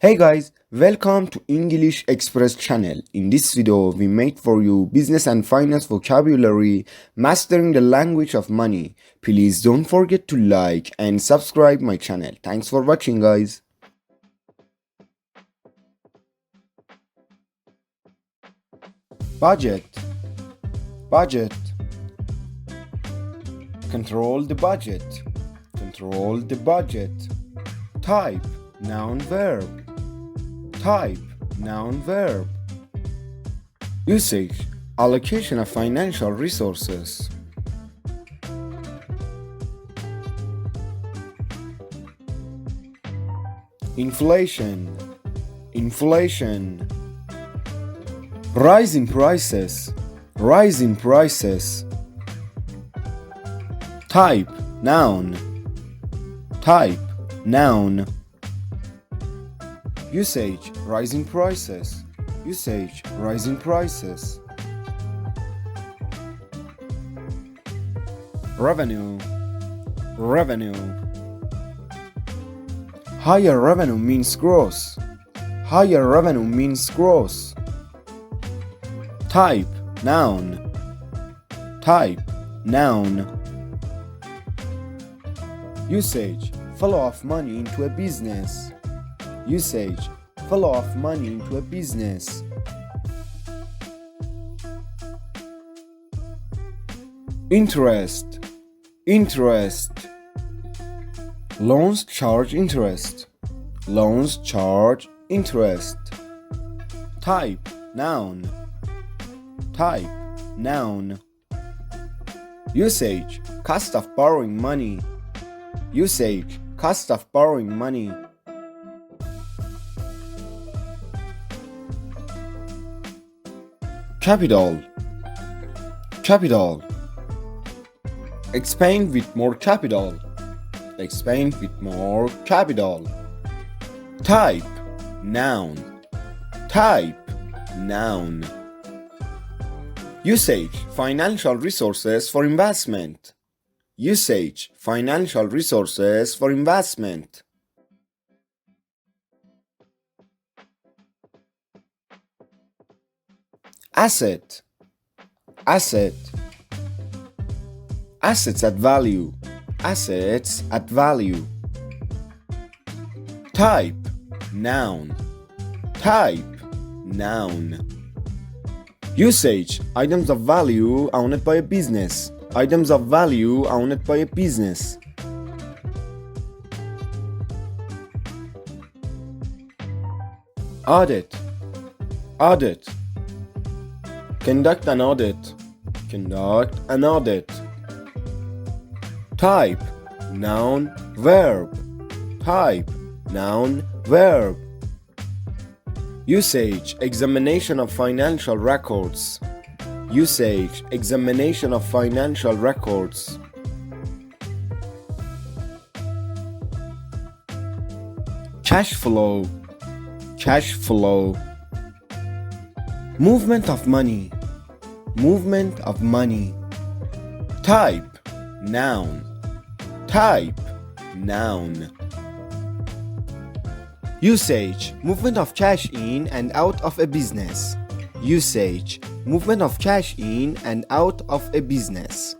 Hey guys, welcome to English Express channel. In this video, we made for you business and finance vocabulary, mastering the language of money. Please don't forget to like and subscribe my channel. Thanks for watching guys. Budget. Budget. Control the budget. Control the budget. Type. Noun verb. Type, noun verb. Usage, allocation of financial resources. Inflation, inflation. Rise in prices, rise in prices. Type, noun. Type, noun. Usage, rising prices. Usage, rising prices. Revenue, revenue. Higher revenue means growth. Higher revenue means growth. Type, noun. Type, noun. Usage, flow of money into a business. Usage, flow of money into a business. Interest, interest. Loans charge interest. Loans charge interest. Type, noun. Type, noun. Usage, cost of borrowing money. Usage, cost of borrowing money. Capital, capital. Expand with more capital. Expand with more capital. Type, noun. Type, noun. Usage, financial resources for investment. Usage, financial resources for investment. Asset, asset. Assets at value. Assets at value. Type, noun. Type, noun. Usage, items of value owned by a business. Items of value owned by a business. Audit, audit. Conduct an audit. Conduct an audit. Type, noun, verb. Type, noun, verb. Usage, examination of financial records. Usage, examination of financial records. Cash flow, cash flow. Movement of money. Movement of money. Type, noun. Type, noun. Usage, movement of cash in and out of a business. Usage, movement of cash in and out of a business.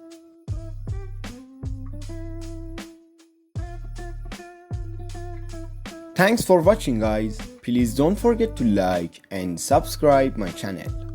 Thanks for watching guys. Please don't forget to like and subscribe my channel.